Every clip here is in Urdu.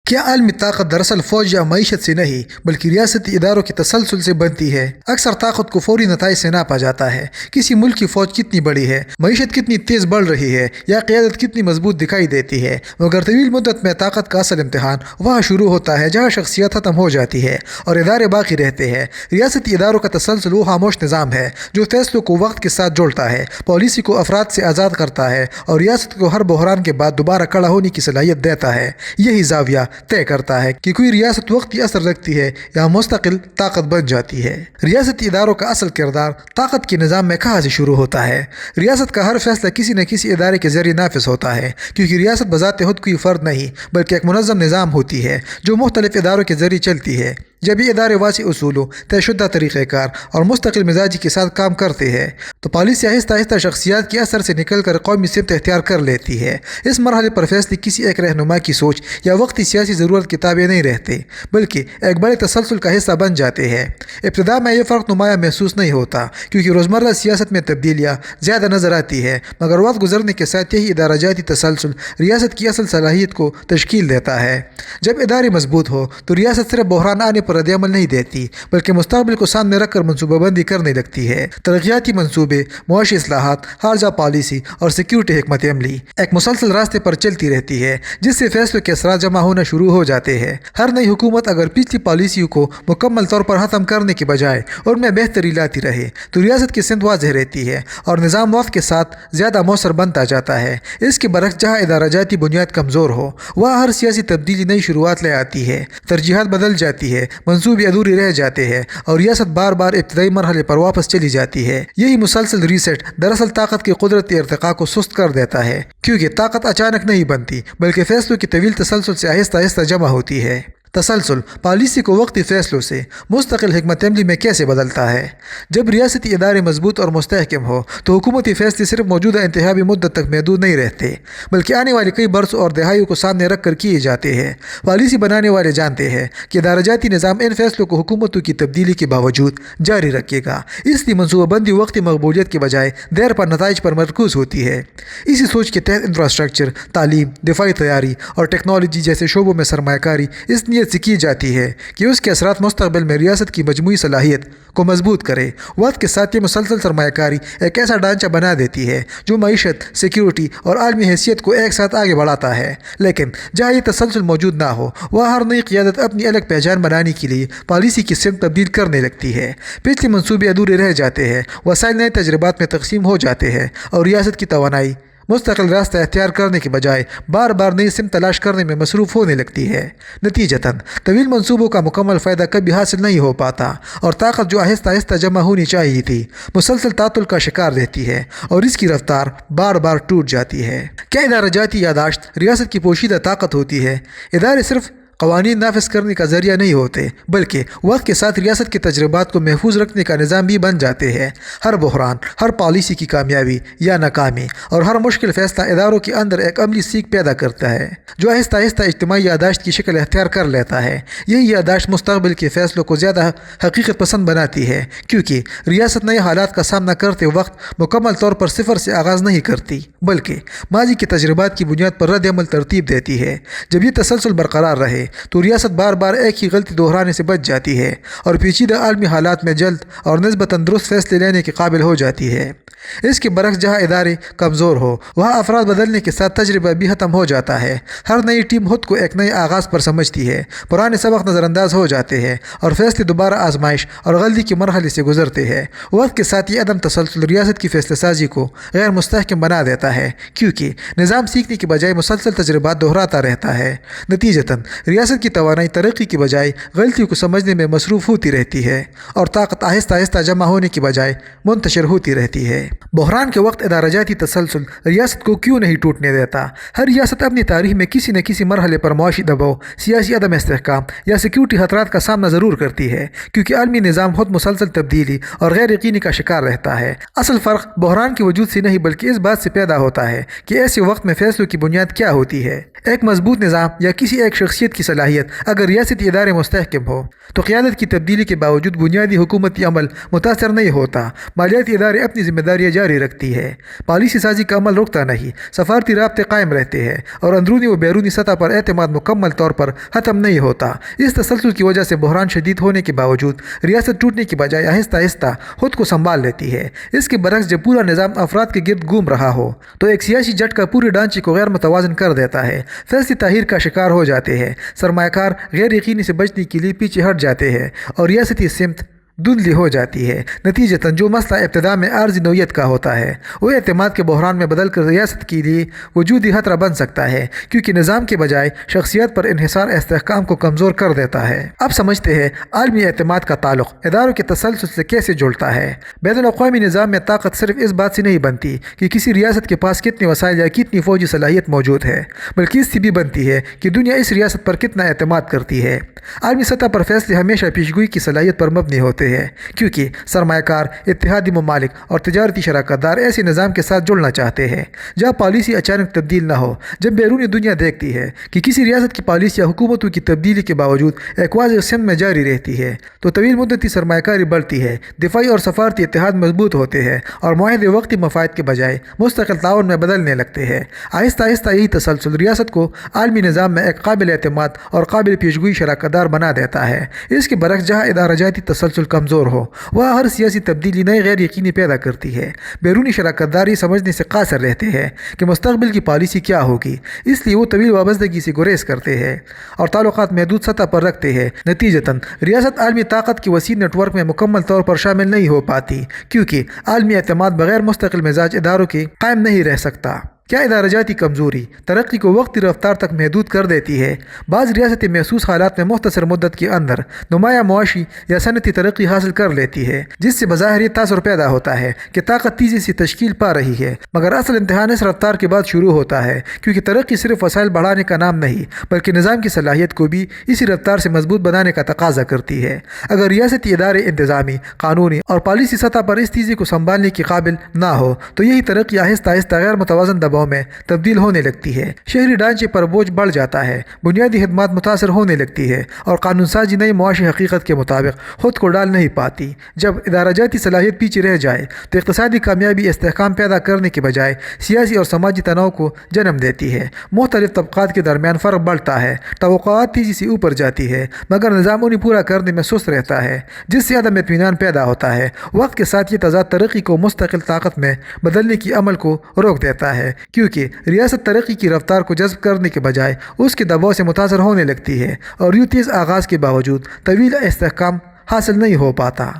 کیا عالمی طاقت دراصل فوج یا معیشت سے نہیں بلکہ ریاستی اداروں کے تسلسل سے بنتی ہے؟ اکثر طاقت کو فوری نتائج سے ناپا جاتا ہے۔ کسی ملک کی فوج کتنی بڑی ہے، معیشت کتنی تیز بڑھ رہی ہے یا قیادت کتنی مضبوط دکھائی دیتی ہے، مگر طویل مدت میں طاقت کا اصل امتحان وہاں شروع ہوتا ہے جہاں شخصیت ختم ہو جاتی ہے اور ادارے باقی رہتے ہیں۔ ریاستی اداروں کا تسلسل وہ خاموش نظام ہے جو فیصلوں کو وقت کے ساتھ جوڑتا ہے، پالیسی کو افراد سے آزاد کرتا ہے اور ریاست کو ہر بحران کے بعد دوبارہ کھڑا ہونے کی صلاحیت دیتا ہے۔ یہی زاویہ طے کرتا ہے کہ کوئی ریاست وقتی اثر رکھتی ہے یا مستقل طاقت بن جاتی ہے۔ ریاستی اداروں کا اصل کردار طاقت کے نظام میں کہاں سے شروع ہوتا ہے؟ ریاست کا ہر فیصلہ کسی نہ کسی ادارے کے ذریعے نافذ ہوتا ہے، کیونکہ ریاست بذات خود کوئی فرد نہیں بلکہ ایک منظم نظام ہوتی ہے جو مختلف اداروں کے ذریعے چلتی ہے۔ جب یہ ادارے واضح اصولوں، طے شدہ طریقہ کار اور مستقل مزاجی کے ساتھ کام کرتے ہیں تو پالیسی آہستہ آہستہ شخصیات کے اثر سے نکل کر قومی سمت اختیار کر لیتی ہے۔ اس مرحلے پر فیصلے کسی ایک رہنما کی سوچ یا وقتی سیاسی ضرورت کے تابع نہیں رہتے بلکہ ایک بڑے تسلسل کا حصہ بن جاتے ہیں۔ ابتدا میں یہ فرق نمایاں محسوس نہیں ہوتا کیونکہ روزمرہ سیاست میں تبدیلیاں زیادہ نظر آتی ہے، مگر وقت گزرنے کے ساتھ یہی ادارہ جاتی تسلسل ریاست کی اصل صلاحیت کو تشکیل دیتا ہے۔ جب ادارے مضبوط ہو تو ریاست صرف بحران آنے پر رد عمل نہیں دیتی بلکہ مستقبل کو سامنے رکھ کر منصوبہ بندی کرنے لگتی ہے۔ ترقیاتی منصوبے، معاشی اصلاحات، خارجہ پالیسی اور سیکیورٹی حکمت عملی ایک مسلسل راستے پر چلتی رہتی ہے جس سے فیصلوں کے اثرات جمع ہونا شروع ہو جاتے ہیں۔ ہر نئی حکومت اگر پچھلی پالیسیوں کو مکمل طور پر ختم کرنے کے بجائے ان میں بہتری لاتی رہے تو ریاست کی سمت واضح رہتی ہے اور نظام وقت کے ساتھ زیادہ مؤثر بنتا جاتا ہے۔ اس کے برعکس جہاں ادارہ جاتی بنیاد کمزور ہو وہاں ہر سیاسی تبدیلی نئی شروعات لے آتی ہے، ترجیحات بدل جاتی ہے، منصوبے ادھورے رہ جاتے ہیں اور ریاست بار بار ابتدائی مرحلے پر واپس چلی جاتی ہے۔ یہی مسلسل ریسیٹ دراصل طاقت کے قدرتی ارتقاء کو سست کر دیتا ہے، کیونکہ طاقت اچانک نہیں بنتی بلکہ فیصلوں کے طویل تسلسل سے آہستہ آہستہ جمع ہوتی ہے۔ تسلسل پالیسی کو وقتی فیصلوں سے مستقل حکمت عملی میں کیسے بدلتا ہے؟ جب ریاستی ادارے مضبوط اور مستحکم ہو تو حکومتی فیصلے صرف موجودہ انتخابی مدت تک محدود نہیں رہتے بلکہ آنے والے کئی برسوں اور دہائیوں کو سامنے رکھ کر کیے جاتے ہیں۔ پالیسی بنانے والے جانتے ہیں کہ ادارہ جاتی نظام ان فیصلوں کو حکومتوں کی تبدیلی کے باوجود جاری رکھے گا، اس لیے منصوبہ بندی وقتی مقبولیت کے بجائے دیر پر نتائج پر مرکوز ہوتی ہے۔ اسی سوچ کے تحت انفراسٹرکچر، تعلیم، دفاعی تیاری اور ٹیکنالوجی جیسے شعبوں میں سرمایہ کاری اس نیت سے کی جاتی ہے کہ اس کے اثرات مستقبل میں ریاست کی مجموعی صلاحیت کو مضبوط کرے۔ وقت کے ساتھ یہ مسلسل سرمایہ کاری ایک ایسا ڈھانچہ بنا دیتی ہے جو معیشت، سیکیورٹی اور عالمی حیثیت کو ایک ساتھ آگے بڑھاتا ہے۔ لیکن جہاں یہ تسلسل موجود نہ ہو وہاں ہر نئی قیادت اپنی الگ پہچان بنانے کے لیے پالیسی کی سمت تبدیل کرنے لگتی ہے۔ پچھلے منصوبے ادھورے رہ جاتے ہیں، وسائل نئے تجربات میں تقسیم ہو جاتے ہیں اور ریاست کی توانائی مستقل راستہ اختیار کرنے کے بجائے بار بار نئی سمت تلاش کرنے میں مصروف ہونے لگتی ہے۔ نتیجتاً طویل منصوبوں کا مکمل فائدہ کبھی حاصل نہیں ہو پاتا اور طاقت جو آہستہ آہستہ جمع ہونی چاہیے تھی مسلسل تعطل کا شکار رہتی ہے اور اس کی رفتار بار بار ٹوٹ جاتی ہے۔ کیا ادارہ جاتی یادداشت ریاست کی پوشیدہ طاقت ہوتی ہے؟ ادارے صرف قوانین نافذ کرنے کا ذریعہ نہیں ہوتے بلکہ وقت کے ساتھ ریاست کے تجربات کو محفوظ رکھنے کا نظام بھی بن جاتے ہیں۔ ہر بحران، ہر پالیسی کی کامیابی یا ناکامی اور ہر مشکل فیصلہ اداروں کے اندر ایک عملی سیکھ پیدا کرتا ہے جو آہستہ آہستہ اجتماعی یادداشت کی شکل اختیار کر لیتا ہے۔ یہی یادداشت مستقبل کے فیصلوں کو زیادہ حقیقت پسند بناتی ہے کیونکہ ریاست نئے حالات کا سامنا کرتے وقت مکمل طور پر صفر سے آغاز نہیں کرتی بلکہ ماضی کے تجربات کی بنیاد پر رد عمل ترتیب دیتی ہے۔ جب یہ تسلسل برقرار رہے تو ریاست بار بار ایک ہی غلطی دہرانے سے بچ جاتی ہے اور پیچیدہ عالمی حالات میں جلد اور نسبتاً درست فیصلے لینے کے قابل ہو جاتی ہے۔ اس کے برعکس جہاں ادارے کمزور ہو وہاں افراد بدلنے کے ساتھ تجربہ بھی ختم ہو جاتا ہے۔ ہر نئی ٹیم خود کو ایک نئے آغاز پر سمجھتی ہے، پرانے سبق نظر انداز ہو جاتے ہیں اور فیصلے دوبارہ آزمائش اور غلطی کے مرحلے سے گزرتے ہیں۔ وقت کے ساتھ یہ عدم تسلسل ریاست کی فیصلہ سازی کو غیر مستحکم بنا دیتا ہے کیونکہ نظام سیکھنے کے بجائے مسلسل تجربات دہراتا رہتا ہے۔ نتیجتاً ریاست کی توانائی ترقی کی بجائے غلطیوں کو سمجھنے میں مصروف ہوتی رہتی ہے اور طاقت آہستہ آہستہ جمع ہونے کی بجائے منتشر ہوتی رہتی ہے۔ بحران کے وقت ادارہ جاتی تسلسل ریاست کو کیوں نہیں ٹوٹنے دیتا؟ ہر ریاست اپنی تاریخ میں کسی نہ کسی مرحلے پر معاشی دباؤ، سیاسی عدم استحکام یا سیکیورٹی خطرات کا سامنا ضرور کرتی ہے کیونکہ عالمی نظام خود مسلسل تبدیلی اور غیر یقینی کا شکار رہتا ہے۔ اصل فرق بحران کے وجود سے نہیں بلکہ اس بات سے پیدا ہوتا ہے کہ ایسے وقت میں فیصلوں کی بنیاد کیا ہوتی ہے۔ ایک مضبوط نظام یا کسی ایک شخصیت کی صلاحیت اگر ریاستی ادارے مستحکم ہو تو قیادت کی تبدیلی کے باوجود بنیادی حکومتی عمل متاثر نہیں ہوتا۔ مالیاتی ادارے اپنی ذمہ داریاں جاری رکھتی ہے، پالیسی سازی کا عمل رکتا نہیں، سفارتی رابطے قائم رہتے ہیں اور اندرونی و بیرونی سطح پر اعتماد مکمل طور پر ختم نہیں ہوتا۔ اس تسلسل کی وجہ سے بحران شدید ہونے کے باوجود ریاست ٹوٹنے کی بجائے آہستہ آہستہ خود کو سنبھال لیتی ہے۔ اس کے برعکس جب پورا نظام افراد کے گرد گھوم رہا ہو تو ایک سیاسی جھٹکا پورے ڈھانچے کو غیر متوازن کر دیتا ہے، فیصلے تاخیر کا شکار ہو جاتے ہیں، سرمایہ کار غیر یقینی سے بچنے کے لیے پیچھے ہٹ جاتے ہیں اور ریاستی سمت دھندلی ہو جاتی ہے۔ نتیجتاً جو مسئلہ ابتدا میں عارضی نوعیت کا ہوتا ہے وہ اعتماد کے بحران میں بدل کر ریاست کے لیے وجودی خطرہ بن سکتا ہے، کیونکہ نظام کے بجائے شخصیت پر انحصار استحکام کو کمزور کر دیتا ہے۔ اب سمجھتے ہیں عالمی اعتماد کا تعلق اداروں کے تسلسل سے کیسے جڑتا ہے۔ بین الاقوامی نظام میں طاقت صرف اس بات سے نہیں بنتی کہ کسی ریاست کے پاس کتنے وسائل یا کتنی فوجی صلاحیت موجود ہے، بلکہ اس سے بھی بنتی ہے کہ دنیا اس ریاست پر کتنا اعتماد کرتی ہے۔ عالمی سطح پر فیصلے ہمیشہ پیشگوئی کی صلاحیت پر مبنی ہوتے ہیں، کیونکہ سرمایہ کار، اتحادی ممالک اور تجارتی شراکت دار ایسے نظام کے ساتھ جڑنا چاہتے ہیں جہاں پالیسی اچانک تبدیل نہ ہو۔ جب بیرونی دنیا دیکھتی ہے کہ کسی ریاست کی پالیسی یا حکومتوں کی تبدیلی کے باوجود ایک واضح سمت میں جاری رہتی ہے تو طویل مدتی سرمایہ کاری بڑھتی ہے، دفاعی اور سفارتی اتحاد مضبوط ہوتے ہیں اور معاہدے وقتی مفاد کے بجائے مستقل تعاون میں بدلنے لگتے ہیں۔ آہستہ آہستہ یہی تسلسل ریاست کو عالمی نظام میں ایک قابل اعتماد اور قابل پیشگوئی شراکت دار بنا دیتا ہے۔ اس کے برعکس جہاں ادارہ جاتی تسلسل کمزور ہو وہاں ہر سیاسی تبدیلی نئے غیر یقینی پیدا کرتی ہے۔ بیرونی شراکت داری سمجھنے سے قاصر رہتے ہیں کہ مستقبل کی پالیسی کیا ہوگی، اس لیے وہ طویل وابستگی سے گریز کرتے ہیں اور تعلقات محدود سطح پر رکھتے ہیں۔ نتیجتاً ریاست عالمی طاقت کی وسیع نیٹ ورک میں مکمل طور پر شامل نہیں ہو پاتی، کیونکہ عالمی اعتماد بغیر مستقل مزاج اداروں کے قائم نہیں رہ سکتا۔ کیا ادارہ جاتی کمزوری ترقی کو وقتی رفتار تک محدود کر دیتی ہے؟ بعض ریاستیں محسوس حالات میں مختصر مدت کے اندر نمایاں معاشی یا صنعتی ترقی حاصل کر لیتی ہے، جس سے بظاہر یہ تاثر پیدا ہوتا ہے کہ طاقت تیزی سے تشکیل پا رہی ہے، مگر اصل امتحان اس رفتار کے بعد شروع ہوتا ہے، کیونکہ ترقی صرف وسائل بڑھانے کا نام نہیں بلکہ نظام کی صلاحیت کو بھی اسی رفتار سے مضبوط بنانے کا تقاضا کرتی ہے۔ اگر ریاستی ادارے انتظامی، قانونی اور پالیسی سطح پر اس تیزی کو سنبھالنے کے قابل نہ ہو تو یہی ترقی آہستہ آہستہ غیر متوازن دباؤ میں تبدیل ہونے لگتی ہے۔ شہری ڈھانچے پر بوجھ بڑھ جاتا ہے، بنیادی خدمات متاثر ہونے لگتی ہے اور قانون سازی نئی معاشی حقیقت کے مطابق خود کو ڈال نہیں پاتی۔ جب ادارہ جاتی صلاحیت پیچھے رہ جائے تو اقتصادی کامیابی استحکام پیدا کرنے کے بجائے سیاسی اور سماجی تناؤ کو جنم دیتی ہے۔ مختلف طبقات کے درمیان فرق بڑھتا ہے، توقعات تیزی سے اوپر جاتی ہے مگر نظام انہیں پورا کرنے میں سست رہتا ہے، جس سے عدم اطمینان پیدا ہوتا ہے۔ وقت کے ساتھ یہ تضاد ترقی کو مستقل طاقت میں بدلنے کی عمل کو روک دیتا ہے، کیونکہ ریاست ترقی کی رفتار کو جذب کرنے کے بجائے اس کے دباؤ سے متاثر ہونے لگتی ہے اور یوں تیز آغاز کے باوجود طویل استحکام حاصل نہیں ہو پاتا۔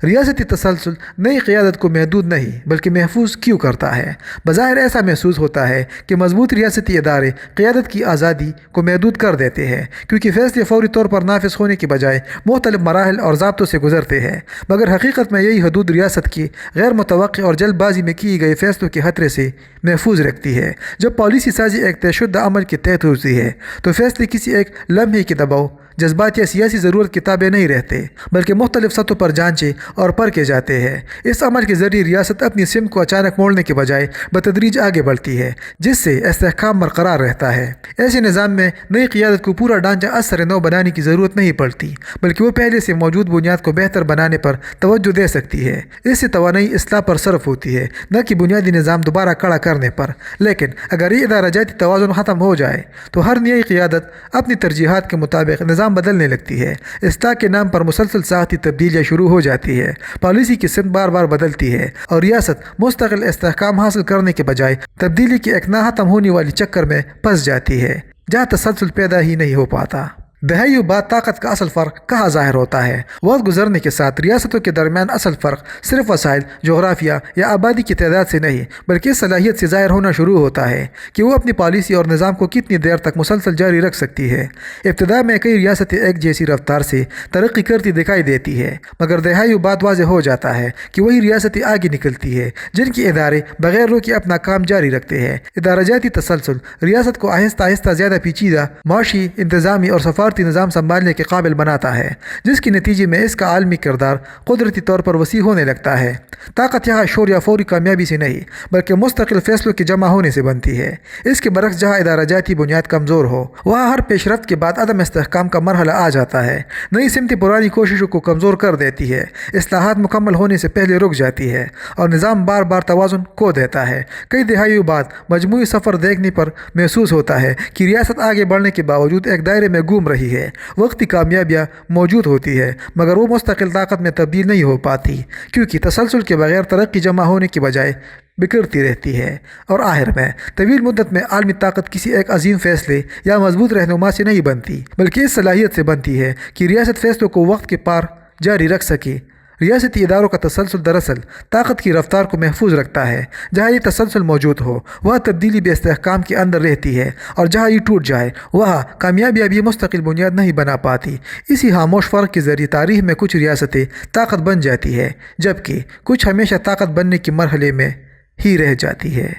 ریاستی تسلسل نئی قیادت کو محدود نہیں بلکہ محفوظ کیوں کرتا ہے؟ بظاہر ایسا محسوس ہوتا ہے کہ مضبوط ریاستی ادارے قیادت کی آزادی کو محدود کر دیتے ہیں، کیونکہ فیصلے فوری طور پر نافذ ہونے کے بجائے مختلف مراحل اور ضابطوں سے گزرتے ہیں، مگر حقیقت میں یہی حدود ریاست کی غیر متوقع اور جلد بازی میں کیے گئے فیصلوں کے خطرے سے محفوظ رکھتی ہے۔ جب پالیسی سازی ایک طے شدہ عمل کے تحت ہوتی ہے تو فیصلے کسی ایک لمحے کے دباؤ، جذبات یا سیاسی ضرورت کے تابع نہیں رہتے بلکہ مختلف سطحوں پر جانچے اور پرکھے جاتے ہیں۔ اس عمل کے ذریعے ریاست اپنی سمت کو اچانک موڑنے کے بجائے بتدریج آگے بڑھتی ہے، جس سے استحکام برقرار رہتا ہے۔ ایسے نظام میں نئی قیادت کو پورا ڈھانچہ از سر نو بنانے کی ضرورت نہیں پڑتی بلکہ وہ پہلے سے موجود بنیاد کو بہتر بنانے پر توجہ دے سکتی ہے۔ اس سے توانائی اصلاح پر صرف ہوتی ہے، نہ کہ بنیادی نظام دوبارہ کھڑا کرنے پر۔ لیکن اگر یہ ادارہ جاتی توازن ختم ہو جائے تو ہر نئی قیادت اپنی ترجیحات کے مطابق نظام بدلنے لگتی ہے۔ اصلاح کے نام پر مسلسل ساختی تبدیلیاں شروع ہو جاتی ہے، پالیسی کی سمت بار بار بدلتی ہے اور ریاست مستقل استحکام حاصل کرنے کے بجائے تبدیلی کی ایک نہ ختم ہونے والی چکر میں پھنس جاتی ہے جہاں تسلسل پیدا ہی نہیں ہو پاتا۔ دہائیوں بعد طاقت کا اصل فرق کہاں ظاہر ہوتا ہے؟ وقت گزرنے کے ساتھ ریاستوں کے درمیان اصل فرق صرف وسائل، جغرافیہ یا آبادی کی تعداد سے نہیں بلکہ اس صلاحیت سے ظاہر ہونا شروع ہوتا ہے کہ وہ اپنی پالیسی اور نظام کو کتنی دیر تک مسلسل جاری رکھ سکتی ہے۔ ابتدا میں کئی ریاستیں ایک جیسی رفتار سے ترقی کرتی دکھائی دیتی ہے، مگر دہائیوں بعد واضح ہو جاتا ہے کہ وہی ریاستیں آگے نکلتی ہے جن کے ادارے بغیر روکے اپنا کام جاری رکھتے ہیں۔ ادارہ جاتی تسلسل ریاست کو آہستہ آہستہ زیادہ پیچیدہ معاشی، انتظامی اور سفارتی بھارتی نظام سنبھالنے کے قابل بناتا ہے، جس کے نتیجے میں اس کا عالمی کردار قدرتی طور پر وسیع ہونے لگتا ہے۔ طاقت یہاں شور یا فوری کامیابی سے نہیں بلکہ مستقل فیصلوں کے جمع ہونے سے بنتی ہے۔ اس کے برعکس جہاں ادارہ جاتی بنیاد کمزور ہو، وہاں ہر پیش رفت کے بعد عدم استحکام کا مرحلہ آ جاتا ہے۔ نئی سمت پرانی کوششوں کو کمزور کر دیتی ہے، اصلاحات مکمل ہونے سے پہلے رک جاتی ہے اور نظام بار بار توازن کھو دیتا ہے۔ کئی دہائیوں بعد مجموعی سفر دیکھنے پر محسوس ہوتا ہے کہ ریاست آگے بڑھنے کے باوجود ایک دائرے میں گھوم رہی ہے۔ وقتی کامیابیاں موجود ہوتی ہے مگر وہ مستقل طاقت میں تبدیل نہیں ہو پاتی، کیونکہ تسلسل کے بغیر ترقی جمع ہونے کی بجائے بکھرتی رہتی ہے۔ اور آخر میں طویل مدت میں عالمی طاقت کسی ایک عظیم فیصلے یا مضبوط رہنما سے نہیں بنتی، بلکہ اس صلاحیت سے بنتی ہے کہ ریاست فیصلوں کو وقت کے پار جاری رکھ سکے۔ ریاستی اداروں کا تسلسل دراصل طاقت کی رفتار کو محفوظ رکھتا ہے۔ جہاں یہ تسلسل موجود ہو وہاں تبدیلی بھی استحکام کے اندر رہتی ہے، اور جہاں یہ ٹوٹ جائے وہاں کامیابیاں بھی مستقل بنیاد نہیں بنا پاتی۔ اسی خاموش فرق کے ذریعے تاریخ میں کچھ ریاستیں طاقت بن جاتی ہے، جبکہ کچھ ہمیشہ طاقت بننے کے مرحلے میں ہی رہ جاتی ہے۔